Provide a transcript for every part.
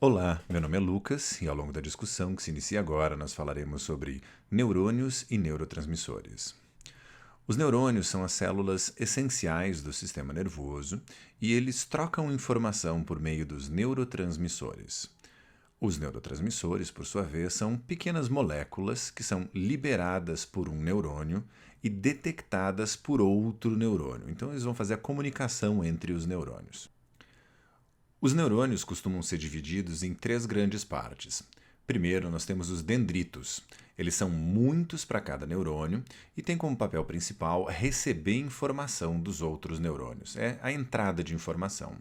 Olá, meu nome é Lucas e ao longo da discussão que se inicia agora nós falaremos sobre neurônios e neurotransmissores. Os neurônios são as células essenciais do sistema nervoso e eles trocam informação por meio dos neurotransmissores. Os neurotransmissores, por sua vez, são pequenas moléculas que são liberadas por um neurônio e detectadas por outro neurônio. Então, eles vão fazer a comunicação entre os neurônios. Os neurônios costumam ser divididos em três grandes partes. Primeiro, nós temos os dendritos. Eles são muitos para cada neurônio e têm como papel principal receber informação dos outros neurônios. É a entrada de informação.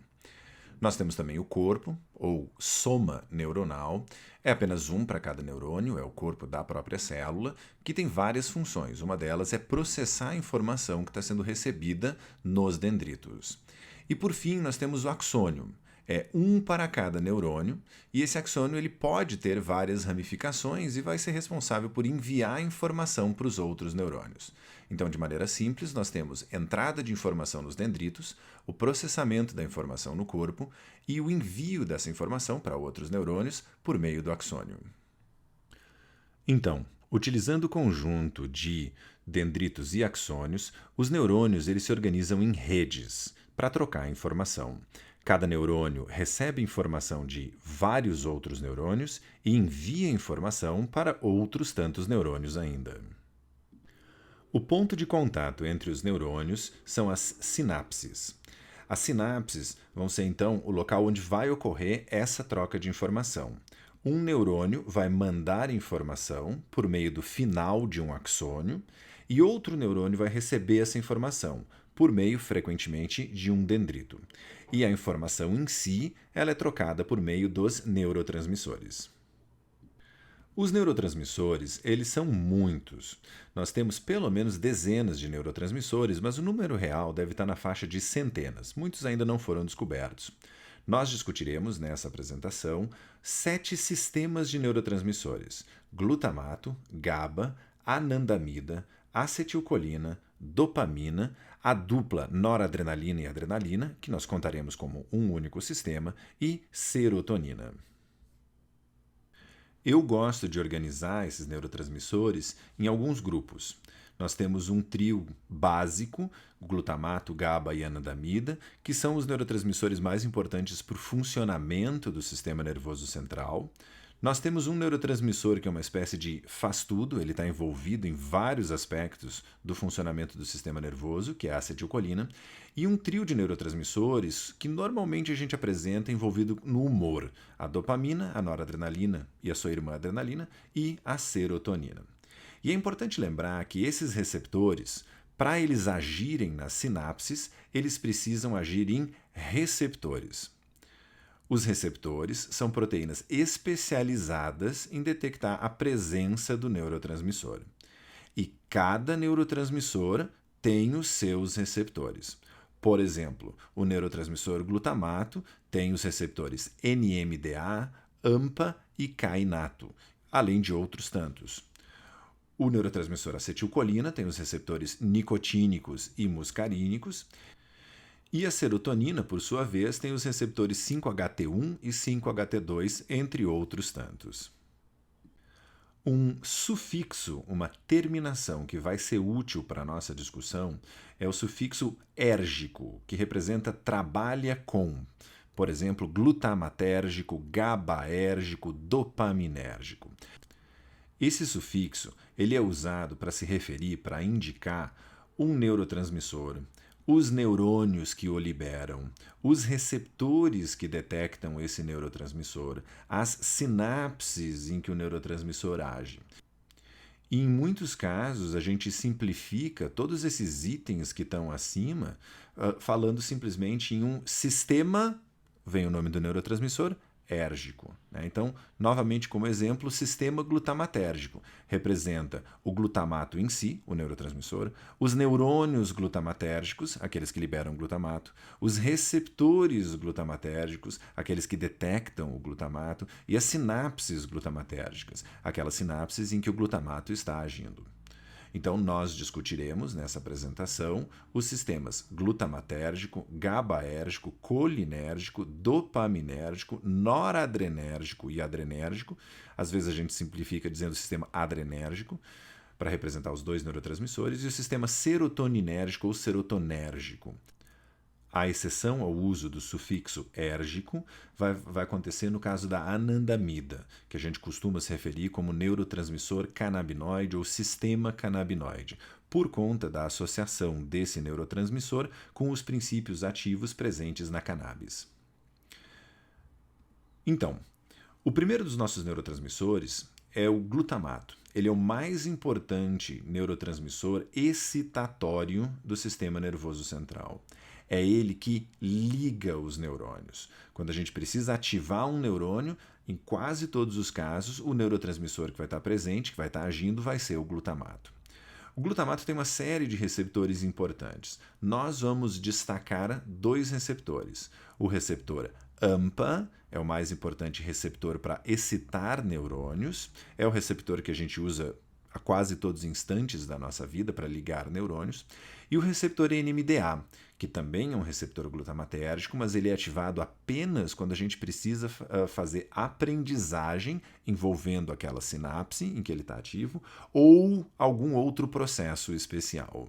Nós temos também o corpo, ou soma neuronal. É apenas um para cada neurônio, é o corpo da própria célula, que tem várias funções. Uma delas é processar a informação que está sendo recebida nos dendritos. E por fim, nós temos o axônio. É um para cada neurônio, e esse axônio ele pode ter várias ramificações e vai ser responsável por enviar informação para os outros neurônios. Então, de maneira simples, nós temos entrada de informação nos dendritos, o processamento da informação no corpo e o envio dessa informação para outros neurônios por meio do axônio. Então, utilizando o conjunto de dendritos e axônios, os neurônios eles se organizam em redes para trocar informação. Cada neurônio recebe informação de vários outros neurônios e envia informação para outros tantos neurônios ainda. O ponto de contato entre os neurônios são as sinapses. As sinapses vão ser então o local onde vai ocorrer essa troca de informação. Um neurônio vai mandar informação por meio do final de um axônio e outro neurônio vai receber essa informação por meio, frequentemente, de um dendrito. E a informação em si, ela é trocada por meio dos neurotransmissores. Os neurotransmissores, eles são muitos. Nós temos pelo menos dezenas de neurotransmissores, mas o número real deve estar na faixa de centenas. Muitos ainda não foram descobertos. Nós discutiremos nessa apresentação 7 sistemas de neurotransmissores: glutamato, GABA, anandamida, acetilcolina, dopamina, a dupla noradrenalina e adrenalina, que nós contaremos como um único sistema, e serotonina. Eu gosto de organizar esses neurotransmissores em alguns grupos. Nós temos um trio básico, glutamato, GABA e anandamida, que são os neurotransmissores mais importantes para o funcionamento do sistema nervoso central. Nós temos um neurotransmissor que é uma espécie de faz-tudo, ele está envolvido em vários aspectos do funcionamento do sistema nervoso, que é a acetilcolina, e um trio de neurotransmissores que normalmente a gente apresenta envolvido no humor: a dopamina, a noradrenalina e a sua irmã adrenalina, e a serotonina. E é importante lembrar que esses receptores, para eles agirem nas sinapses, eles precisam agir em receptores. Os receptores são proteínas especializadas em detectar a presença do neurotransmissor. E cada neurotransmissor tem os seus receptores. Por exemplo, o neurotransmissor glutamato tem os receptores NMDA, AMPA e kainato, além de outros tantos. O neurotransmissor acetilcolina tem os receptores nicotínicos e muscarínicos. E a serotonina, por sua vez, tem os receptores 5-HT1 e 5-HT2, entre outros tantos. Um sufixo, uma terminação que vai ser útil para a nossa discussão, é o sufixo érgico, que representa trabalha com. Por exemplo, glutamatérgico, GABAérgico, dopaminérgico. Esse sufixo ele é usado para se referir, para indicar um neurotransmissor, os neurônios que o liberam, os receptores que detectam esse neurotransmissor, as sinapses em que o neurotransmissor age. E em muitos casos, a gente simplifica todos esses itens que estão acima, falando simplesmente em um sistema, vem o nome do neurotransmissor, érgico. Então, novamente como exemplo, o sistema glutamatérgico representa o glutamato em si, o neurotransmissor, os neurônios glutamatérgicos, aqueles que liberam glutamato, os receptores glutamatérgicos, aqueles que detectam o glutamato, e as sinapses glutamatérgicas, aquelas sinapses em que o glutamato está agindo. Então, nós discutiremos nessa apresentação os sistemas glutamatérgico, GABAérgico, colinérgico, dopaminérgico, noradrenérgico e adrenérgico. Às vezes a gente simplifica dizendo o sistema adrenérgico, para representar os dois neurotransmissores, e o sistema serotoninérgico ou serotonérgico. A exceção ao uso do sufixo érgico vai acontecer no caso da anandamida, que a gente costuma se referir como neurotransmissor canabinoide ou sistema canabinoide, por conta da associação desse neurotransmissor com os princípios ativos presentes na cannabis. Então, o primeiro dos nossos neurotransmissores é o glutamato. Ele é o mais importante neurotransmissor excitatório do sistema nervoso central. É ele que liga os neurônios. Quando a gente precisa ativar um neurônio, em quase todos os casos, o neurotransmissor que vai estar presente, que vai estar agindo, vai ser o glutamato. O glutamato tem uma série de receptores importantes. Nós vamos destacar dois receptores. O receptor AMPA é o mais importante receptor para excitar neurônios, é o receptor que a gente usa a quase todos os instantes da nossa vida para ligar neurônios, e o receptor NMDA, que também é um receptor glutamatérgico, mas ele é ativado apenas quando a gente precisa fazer aprendizagem envolvendo aquela sinapse em que ele está ativo ou algum outro processo especial.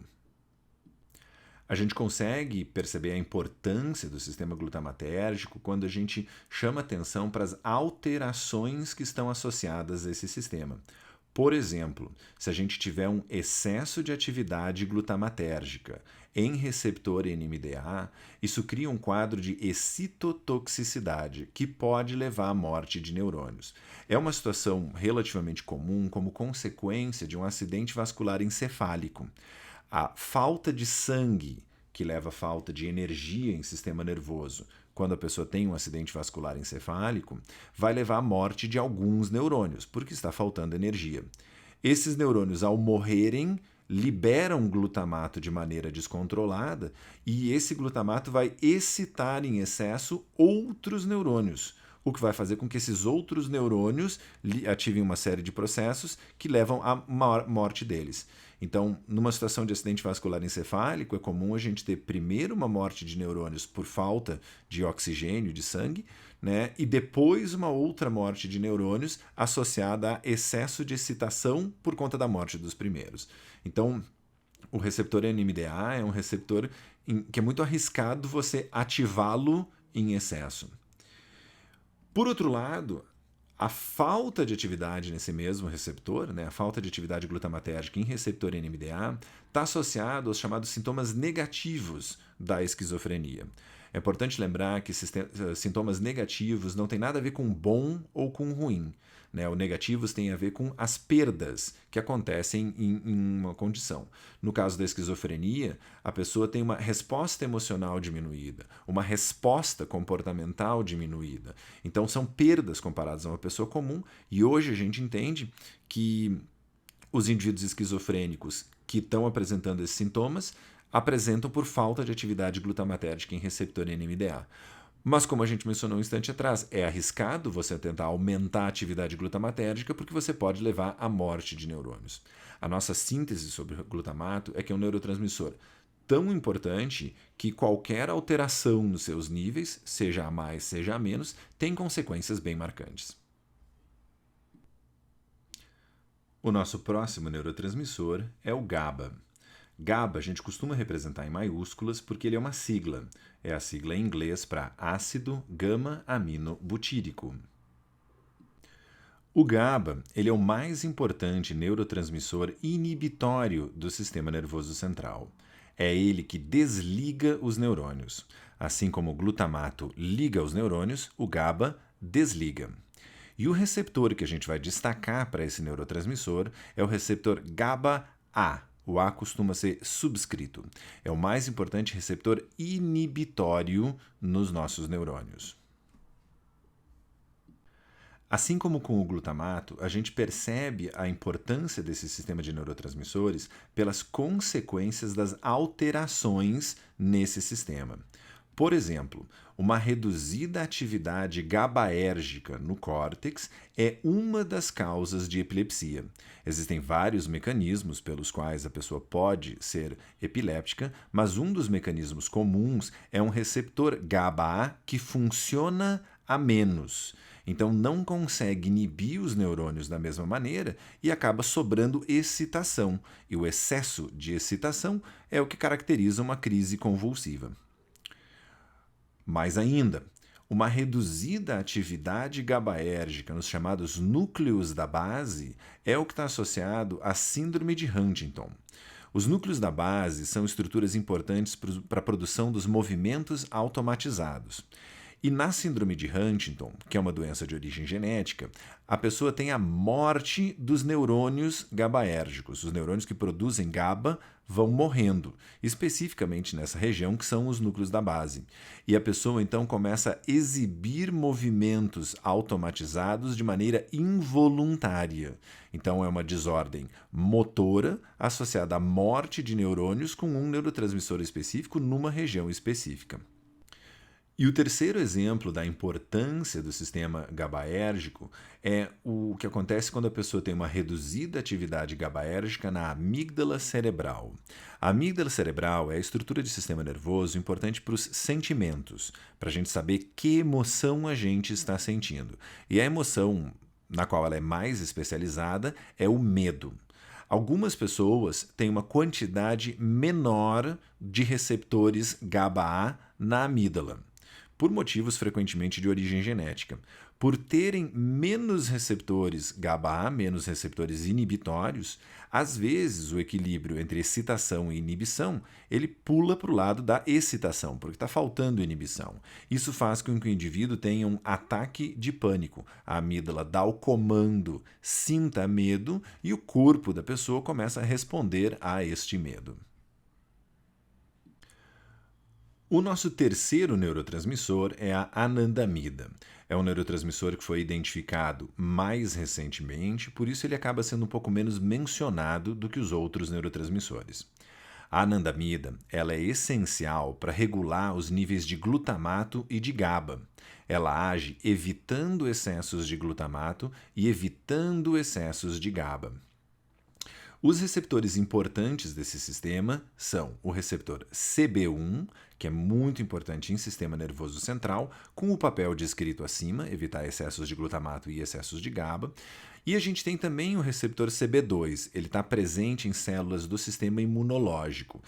A gente consegue perceber a importância do sistema glutamatérgico quando a gente chama atenção para as alterações que estão associadas a esse sistema. Por exemplo, se a gente tiver um excesso de atividade glutamatérgica em receptor NMDA, isso cria um quadro de excitotoxicidade que pode levar à morte de neurônios. É uma situação relativamente comum como consequência de um acidente vascular encefálico. A falta de sangue, que leva à falta de energia em sistema nervoso, quando a pessoa tem um acidente vascular encefálico, vai levar à morte de alguns neurônios, porque está faltando energia. Esses neurônios, ao morrerem, liberam glutamato de maneira descontrolada e esse glutamato vai excitar em excesso outros neurônios, o que vai fazer com que esses outros neurônios ativem uma série de processos que levam à morte deles. Então, numa situação de acidente vascular encefálico, é comum a gente ter primeiro uma morte de neurônios por falta de oxigênio, de sangue, né? E depois uma outra morte de neurônios associada a excesso de excitação por conta da morte dos primeiros. Então, o receptor NMDA é um receptor que é muito arriscado você ativá-lo em excesso. Por outro lado, a falta de atividade nesse mesmo receptor, né, a falta de atividade glutamatérgica em receptor NMDA, está associado aos chamados sintomas negativos da esquizofrenia. É importante lembrar que sintomas negativos não tem nada a ver com bom ou com ruim. Né? O negativos tem a ver com as perdas que acontecem em uma condição. No caso da esquizofrenia, a pessoa tem uma resposta emocional diminuída, uma resposta comportamental diminuída. Então são perdas comparadas a uma pessoa comum, e hoje a gente entende que os indivíduos esquizofrênicos que estão apresentando esses sintomas apresentam por falta de atividade glutamatérgica em receptor NMDA. Mas, como a gente mencionou um instante atrás, é arriscado você tentar aumentar a atividade glutamatérgica porque você pode levar à morte de neurônios. A nossa síntese sobre o glutamato é que é um neurotransmissor tão importante que qualquer alteração nos seus níveis, seja a mais, seja a menos, tem consequências bem marcantes. O nosso próximo neurotransmissor é o GABA. GABA a gente costuma representar em maiúsculas porque ele é uma sigla. É a sigla em inglês para ácido gama-aminobutírico. O GABA ele é o mais importante neurotransmissor inibitório do sistema nervoso central. É ele que desliga os neurônios. Assim como o glutamato liga os neurônios, o GABA desliga. E o receptor que a gente vai destacar para esse neurotransmissor é o receptor GABA-A. O A costuma ser subscrito. É o mais importante receptor inibitório nos nossos neurônios. Assim como com o glutamato, a gente percebe a importância desse sistema de neurotransmissores pelas consequências das alterações nesse sistema. Por exemplo, uma reduzida atividade GABAérgica no córtex é uma das causas de epilepsia. Existem vários mecanismos pelos quais a pessoa pode ser epiléptica, mas um dos mecanismos comuns é um receptor GABA que funciona a menos. Então não consegue inibir os neurônios da mesma maneira e acaba sobrando excitação. E o excesso de excitação é o que caracteriza uma crise convulsiva. Mais ainda, uma reduzida atividade GABAérgica nos chamados núcleos da base é o que está associado à síndrome de Huntington. Os núcleos da base são estruturas importantes para a produção dos movimentos automatizados. E na síndrome de Huntington, que é uma doença de origem genética, a pessoa tem a morte dos neurônios GABAérgicos. Os neurônios que produzem GABA vão morrendo, especificamente nessa região que são os núcleos da base. E a pessoa então começa a exibir movimentos automatizados de maneira involuntária. Então é uma desordem motora associada à morte de neurônios com um neurotransmissor específico numa região específica. E o terceiro exemplo da importância do sistema GABAérgico é o que acontece quando a pessoa tem uma reduzida atividade GABAérgica na amígdala cerebral. A amígdala cerebral é a estrutura de sistema nervoso importante para os sentimentos, para a gente saber que emoção a gente está sentindo. E a emoção na qual ela é mais especializada é o medo. Algumas pessoas têm uma quantidade menor de receptores GABA-A na amígdala, por motivos frequentemente de origem genética. Por terem menos receptores GABA-A, menos receptores inibitórios, às vezes o equilíbrio entre excitação e inibição, ele pula para o lado da excitação, porque está faltando inibição. Isso faz com que o indivíduo tenha um ataque de pânico. A amígdala dá o comando, sinta medo, e o corpo da pessoa começa a responder a este medo. O nosso terceiro neurotransmissor é a anandamida. É um neurotransmissor que foi identificado mais recentemente, por isso ele acaba sendo um pouco menos mencionado do que os outros neurotransmissores. A anandamida ela é essencial para regular os níveis de glutamato e de GABA. Ela age evitando excessos de glutamato e evitando excessos de GABA. Os receptores importantes desse sistema são o receptor CB1, que é muito importante em sistema nervoso central, com o papel descrito acima, evitar excessos de glutamato e excessos de GABA. E a gente tem também o receptor CB2, ele está presente em células do sistema imunológico.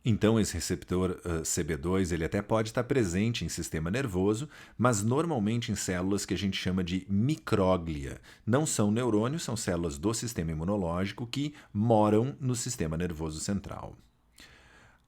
Então, esse receptor CB2 ele até pode estar presente em sistema nervoso, mas normalmente em células que a gente chama de micróglia. Não são neurônios, são células do sistema imunológico que moram no sistema nervoso central.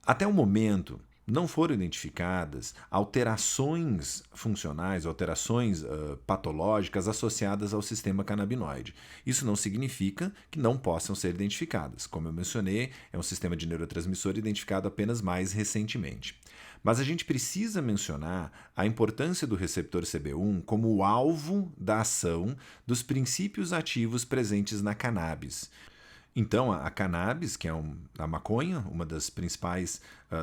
Até o momento, não foram identificadas alterações funcionais, alterações patológicas associadas ao sistema canabinoide. Isso não significa que não possam ser identificadas. Como eu mencionei, é um sistema de neurotransmissor identificado apenas mais recentemente. Mas a gente precisa mencionar a importância do receptor CB1 como o alvo da ação dos princípios ativos presentes na cannabis. Então, a cannabis, que é a maconha, uma das principais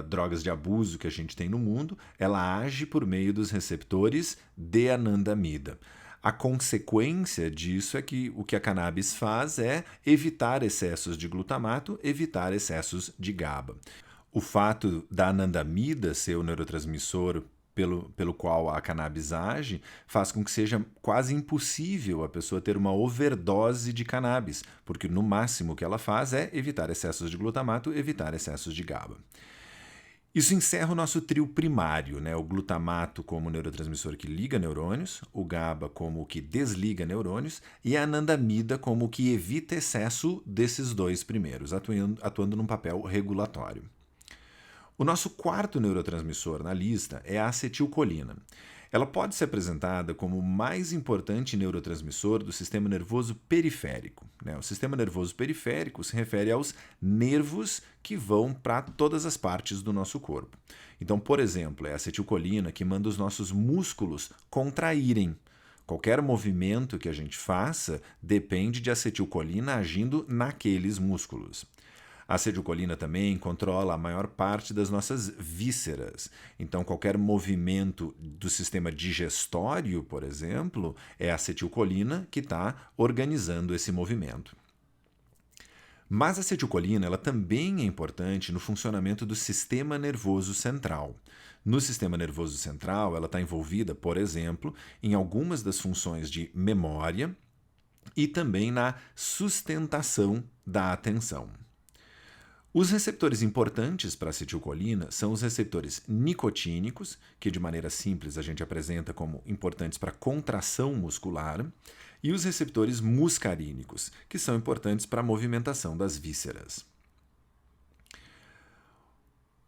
drogas de abuso que a gente tem no mundo, ela age por meio dos receptores de anandamida. A consequência disso é que o que a cannabis faz é evitar excessos de glutamato, evitar excessos de GABA. O fato da anandamida ser o neurotransmissor pelo qual a cannabis age, faz com que seja quase impossível a pessoa ter uma overdose de cannabis, porque no máximo o que ela faz é evitar excessos de glutamato, evitar excessos de GABA. Isso encerra o nosso trio primário, né? O glutamato como neurotransmissor que liga neurônios, o GABA como o que desliga neurônios e a anandamida como o que evita excesso desses dois primeiros, atuando num papel regulatório. O nosso quarto neurotransmissor na lista é a acetilcolina. Ela pode ser apresentada como o mais importante neurotransmissor do sistema nervoso periférico. O sistema nervoso periférico se refere aos nervos que vão para todas as partes do nosso corpo. Então, por exemplo, é a acetilcolina que manda os nossos músculos contraírem. Qualquer movimento que a gente faça depende de acetilcolina agindo naqueles músculos. A acetilcolina também controla a maior parte das nossas vísceras. Então, qualquer movimento do sistema digestório, por exemplo, é a acetilcolina que está organizando esse movimento. Mas a acetilcolina ela também é importante no funcionamento do sistema nervoso central. No sistema nervoso central, ela está envolvida, por exemplo, em algumas das funções de memória e também na sustentação da atenção. Os receptores importantes para a acetilcolina são os receptores nicotínicos, que de maneira simples a gente apresenta como importantes para a contração muscular, e os receptores muscarínicos, que são importantes para a movimentação das vísceras.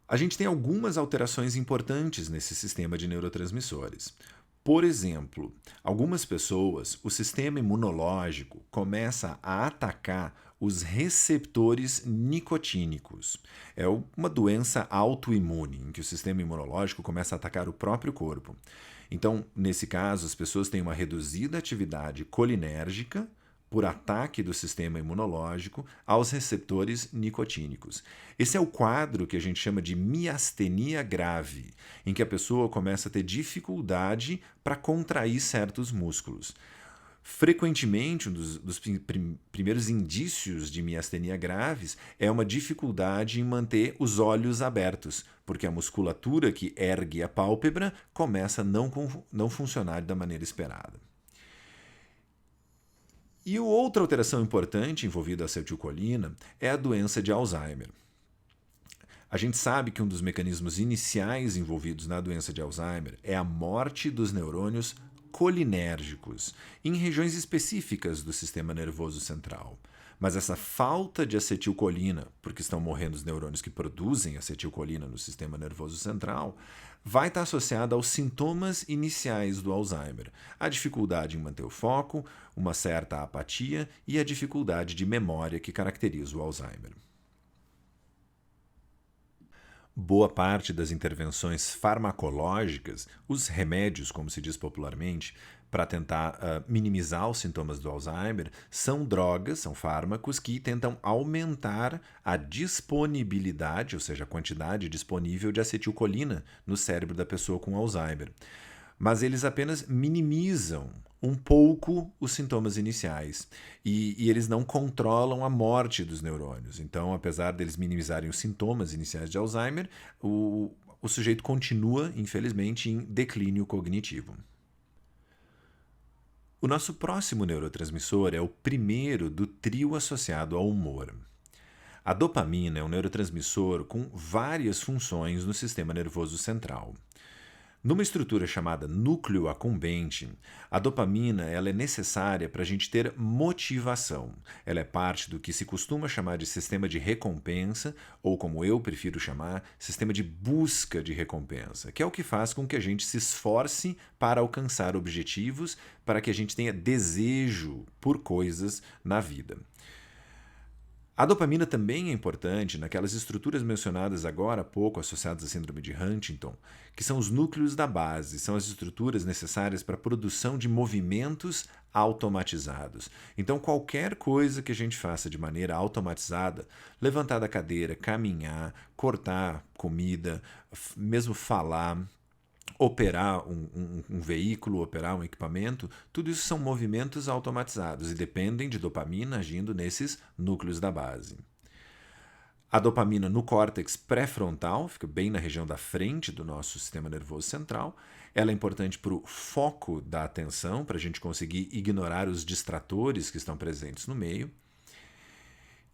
A gente tem algumas alterações importantes nesse sistema de neurotransmissores. Por exemplo, algumas pessoas, o sistema imunológico começa a atacar os receptores nicotínicos. É uma doença autoimune, em que o sistema imunológico começa a atacar o próprio corpo. Então, nesse caso, as pessoas têm uma reduzida atividade colinérgica por ataque do sistema imunológico aos receptores nicotínicos. Esse é o quadro que a gente chama de miastenia grave, em que a pessoa começa a ter dificuldade para contrair certos músculos. Frequentemente, um dos primeiros indícios de miastenia graves é uma dificuldade em manter os olhos abertos, porque a musculatura que ergue a pálpebra começa a não funcionar da maneira esperada. E outra alteração importante envolvida a acetilcolina é a doença de Alzheimer. A gente sabe que um dos mecanismos iniciais envolvidos na doença de Alzheimer é a morte dos neurônios colinérgicos, em regiões específicas do sistema nervoso central. Mas essa falta de acetilcolina, porque estão morrendo os neurônios que produzem acetilcolina no sistema nervoso central, vai estar associada aos sintomas iniciais do Alzheimer. A dificuldade em manter o foco, uma certa apatia e a dificuldade de memória que caracteriza o Alzheimer. Boa parte das intervenções farmacológicas, os remédios, como se diz popularmente, para tentar minimizar os sintomas do Alzheimer, são drogas, são fármacos que tentam aumentar a disponibilidade, ou seja, a quantidade disponível de acetilcolina no cérebro da pessoa com Alzheimer. Mas eles apenas minimizam um pouco os sintomas iniciais e eles não controlam a morte dos neurônios. Então, apesar deles minimizarem os sintomas iniciais de Alzheimer, o sujeito continua, infelizmente, em declínio cognitivo. O nosso próximo neurotransmissor é o primeiro do trio associado ao humor. A dopamina é um neurotransmissor com várias funções no sistema nervoso central. Numa estrutura chamada núcleo accumbente, a dopamina ela é necessária para a gente ter motivação. Ela é parte do que se costuma chamar de sistema de recompensa, ou como eu prefiro chamar, sistema de busca de recompensa, que é o que faz com que a gente se esforce para alcançar objetivos, para que a gente tenha desejo por coisas na vida. A dopamina também é importante naquelas estruturas mencionadas agora há pouco, associadas à síndrome de Huntington, que são os núcleos da base, são as estruturas necessárias para a produção de movimentos automatizados. Então, qualquer coisa que a gente faça de maneira automatizada, levantar da cadeira, caminhar, cortar comida, mesmo falar, operar um veículo, operar um equipamento, tudo isso são movimentos automatizados e dependem de dopamina agindo nesses núcleos da base. A dopamina no córtex pré-frontal, fica bem na região da frente do nosso sistema nervoso central. Ela é importante para o foco da atenção, para a gente conseguir ignorar os distratores que estão presentes no meio.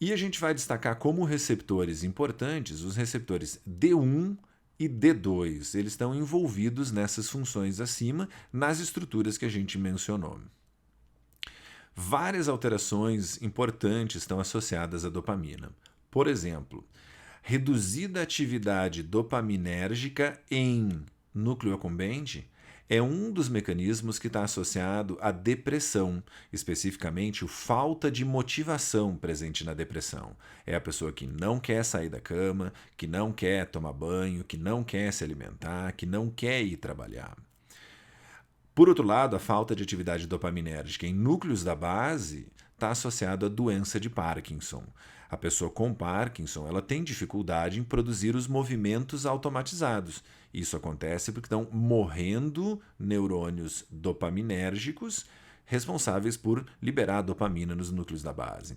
E a gente vai destacar como receptores importantes os receptores D1 e D2, eles estão envolvidos nessas funções acima, nas estruturas que a gente mencionou. Várias alterações importantes estão associadas à dopamina. Por exemplo, reduzida atividade dopaminérgica em núcleo accumbente é um dos mecanismos que está associado à depressão, especificamente a falta de motivação presente na depressão. É a pessoa que não quer sair da cama, que não quer tomar banho, que não quer se alimentar, que não quer ir trabalhar. Por outro lado, a falta de atividade dopaminérgica em núcleos da base está associado à doença de Parkinson. A pessoa com Parkinson ela tem dificuldade em produzir os movimentos automatizados. Isso acontece porque estão morrendo neurônios dopaminérgicos responsáveis por liberar dopamina nos núcleos da base.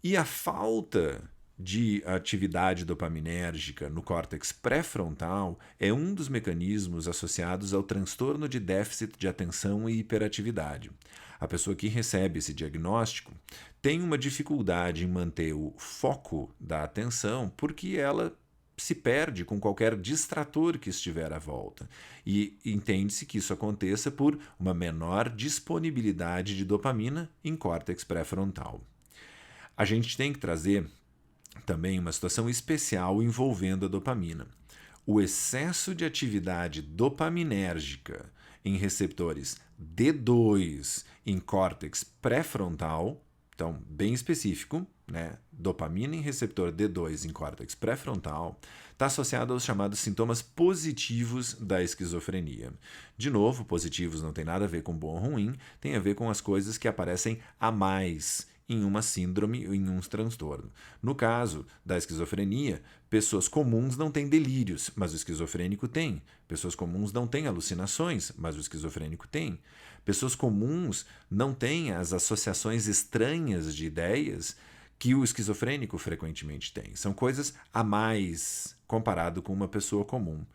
E a falta de atividade dopaminérgica no córtex pré-frontal é um dos mecanismos associados ao transtorno de déficit de atenção e hiperatividade. A pessoa que recebe esse diagnóstico tem uma dificuldade em manter o foco da atenção porque ela se perde com qualquer distrator que estiver à volta. E entende-se que isso aconteça por uma menor disponibilidade de dopamina em córtex pré-frontal. A gente tem que trazer também uma situação especial envolvendo a dopamina. O excesso de atividade dopaminérgica em receptores D2 em córtex pré-frontal, então bem específico, né? Dopamina em receptor D2 em córtex pré-frontal, está associado aos chamados sintomas positivos da esquizofrenia. De novo, positivos não tem nada a ver com bom ou ruim, tem a ver com as coisas que aparecem a mais em uma síndrome ou em um transtorno. No caso da esquizofrenia, pessoas comuns não têm delírios, mas o esquizofrênico tem. Pessoas comuns não têm alucinações, mas o esquizofrênico tem. Pessoas comuns não têm as associações estranhas de ideias que o esquizofrênico frequentemente tem. São coisas a mais comparado com uma pessoa comum.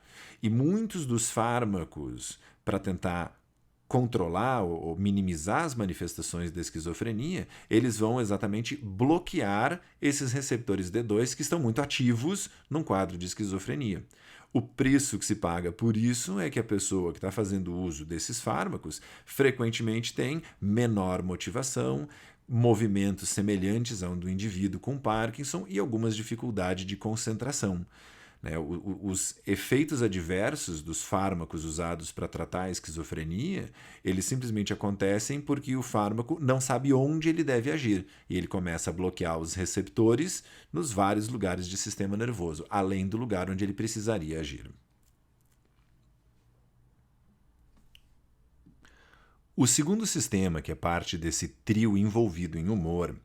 E muitos dos fármacos para tentar controlar ou minimizar as manifestações da esquizofrenia, eles vão exatamente bloquear esses receptores D2 que estão muito ativos num quadro de esquizofrenia. O preço que se paga por isso é que a pessoa que está fazendo uso desses fármacos frequentemente tem menor motivação, movimentos semelhantes ao do indivíduo com Parkinson e algumas dificuldades de concentração. Os efeitos adversos dos fármacos usados para tratar a esquizofrenia, eles simplesmente acontecem porque o fármaco não sabe onde ele deve agir e ele começa a bloquear os receptores nos vários lugares do sistema nervoso, além do lugar onde ele precisaria agir. O segundo sistema, que é parte desse trio envolvido em humor,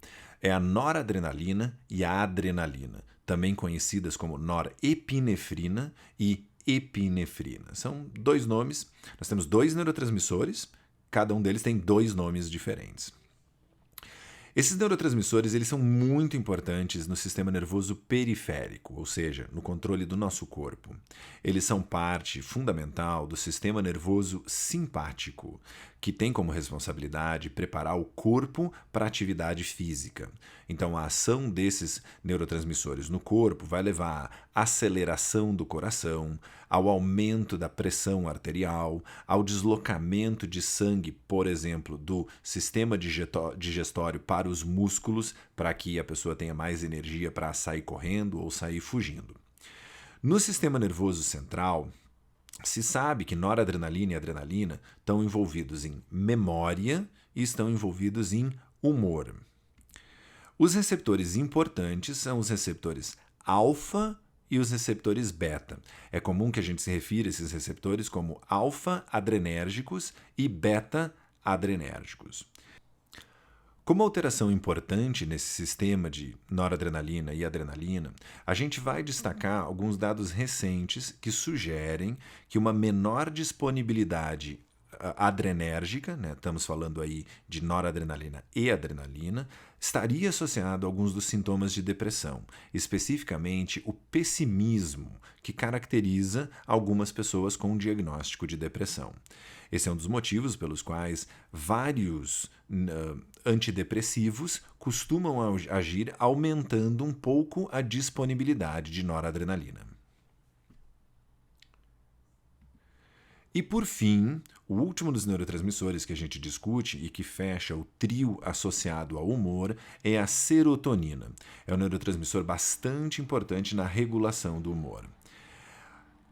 é a noradrenalina e a adrenalina, também conhecidas como norepinefrina e epinefrina. São dois nomes, nós temos dois neurotransmissores, cada um deles tem dois nomes diferentes. Esses neurotransmissores eles são muito importantes no sistema nervoso periférico, ou seja, no controle do nosso corpo. Eles são parte fundamental do sistema nervoso simpático, que tem como responsabilidade preparar o corpo para a atividade física. Então, a ação desses neurotransmissores no corpo vai levar à aceleração do coração, ao aumento da pressão arterial, ao deslocamento de sangue, por exemplo, do sistema digestório para os músculos, para que a pessoa tenha mais energia para sair correndo ou sair fugindo. No sistema nervoso central, se sabe que noradrenalina e adrenalina estão envolvidos em memória e estão envolvidos em humor. Os receptores importantes são os receptores alfa e os receptores beta. É comum que a gente se refira a esses receptores como alfa-adrenérgicos e beta-adrenérgicos. Como alteração importante nesse sistema de noradrenalina e adrenalina, a gente vai destacar alguns dados recentes que sugerem que uma menor disponibilidade adrenérgica, né, estamos falando aí de noradrenalina e adrenalina, estaria associado a alguns dos sintomas de depressão, especificamente o pessimismo, que caracteriza algumas pessoas com diagnóstico de depressão. Esse é um dos motivos pelos quais vários antidepressivos costumam agir aumentando um pouco a disponibilidade de noradrenalina. E por fim, o último dos neurotransmissores que a gente discute e que fecha o trio associado ao humor é a serotonina. É um neurotransmissor bastante importante na regulação do humor.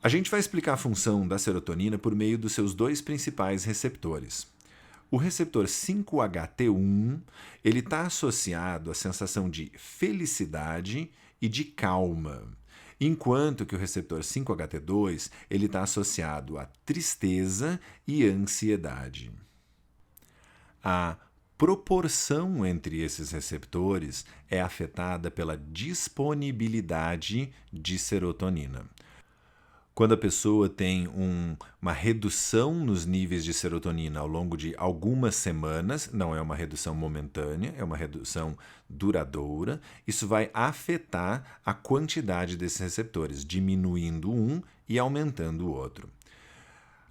A gente vai explicar a função da serotonina por meio dos seus dois principais receptores. O receptor 5-HT1 ele está associado à sensação de felicidade e de calma, enquanto que o receptor 5-HT2 ele está associado à tristeza e ansiedade. A proporção entre esses receptores é afetada pela disponibilidade de serotonina. Quando a pessoa tem uma redução nos níveis de serotonina ao longo de algumas semanas, não é uma redução momentânea, é uma redução duradoura, isso vai afetar a quantidade desses receptores, diminuindo um e aumentando o outro.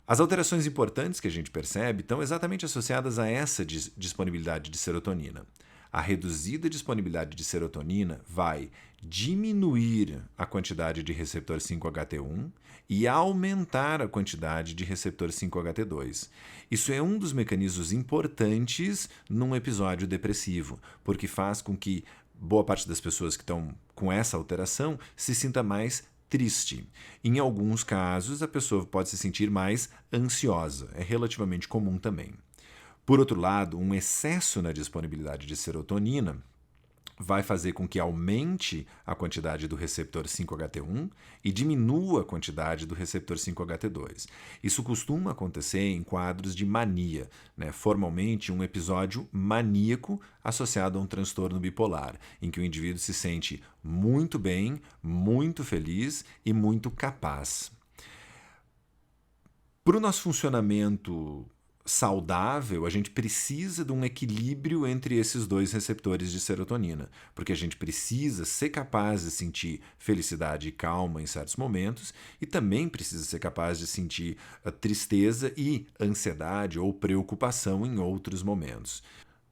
As alterações importantes que a gente percebe estão exatamente associadas a essa disponibilidade de serotonina. A reduzida disponibilidade de serotonina vai diminuir a quantidade de receptor 5-HT1 e aumentar a quantidade de receptor 5-HT2. Isso é um dos mecanismos importantes num episódio depressivo, porque faz com que boa parte das pessoas que estão com essa alteração se sinta mais triste. Em alguns casos, a pessoa pode se sentir mais ansiosa. É relativamente comum também. Por outro lado, um excesso na disponibilidade de serotonina vai fazer com que aumente a quantidade do receptor 5-HT1 e diminua a quantidade do receptor 5-HT2. Isso costuma acontecer em quadros de mania, né? Formalmente um episódio maníaco associado a um transtorno bipolar, em que o indivíduo se sente muito bem, muito feliz e muito capaz. Para o nosso funcionamento saudável, a gente precisa de um equilíbrio entre esses dois receptores de serotonina, porque a gente precisa ser capaz de sentir felicidade e calma em certos momentos e também precisa ser capaz de sentir tristeza e ansiedade ou preocupação em outros momentos.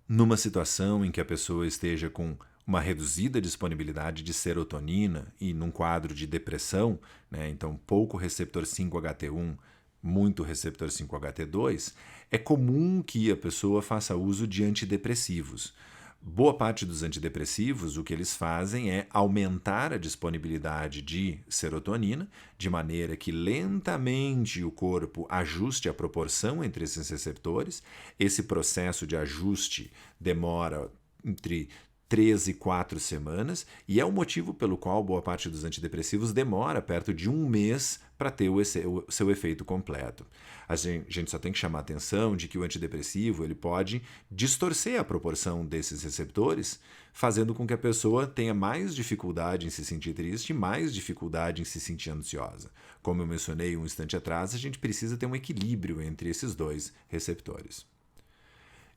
Numa situação em que a pessoa esteja com uma reduzida disponibilidade de serotonina e num quadro de depressão, né, então pouco receptor 5-HT1, muito receptor 5-HT2, é comum que a pessoa faça uso de antidepressivos. Boa parte dos antidepressivos, o que eles fazem é aumentar a disponibilidade de serotonina, de maneira que lentamente o corpo ajuste a proporção entre esses receptores. Esse processo de ajuste demora entre 3 e 4 semanas, e é o motivo pelo qual boa parte dos antidepressivos demora perto de 1 mês para ter o seu efeito completo. A gente só tem que chamar a atenção de que o antidepressivo ele pode distorcer a proporção desses receptores, fazendo com que a pessoa tenha mais dificuldade em se sentir triste e mais dificuldade em se sentir ansiosa. Como eu mencionei um instante atrás, a gente precisa ter um equilíbrio entre esses dois receptores.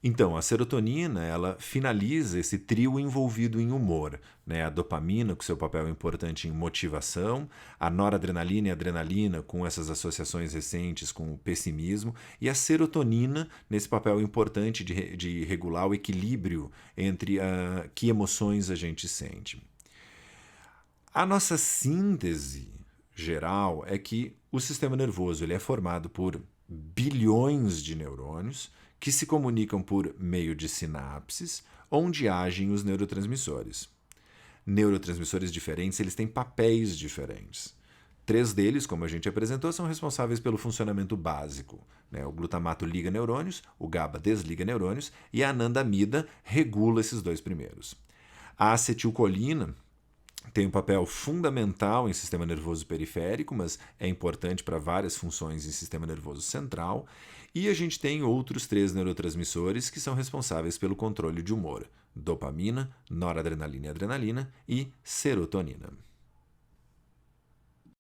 Então, a serotonina, ela finaliza esse trio envolvido em humor, né? A dopamina, com seu papel importante em motivação, a noradrenalina e a adrenalina, com essas associações recentes com o pessimismo, e a serotonina, nesse papel importante de regular o equilíbrio entre que emoções a gente sente. A nossa síntese geral é que o sistema nervoso ele é formado por bilhões de neurônios, que se comunicam por meio de sinapses, onde agem os neurotransmissores. Neurotransmissores diferentes, eles têm papéis diferentes. 3 deles, como a gente apresentou, são responsáveis pelo funcionamento básico, né? O glutamato liga neurônios, o GABA desliga neurônios e a anandamida regula esses 2 primeiros. A acetilcolina tem um papel fundamental em sistema nervoso periférico, mas é importante para várias funções em sistema nervoso central. E a gente tem outros 3 neurotransmissores que são responsáveis pelo controle de humor: dopamina, noradrenalina e adrenalina e serotonina.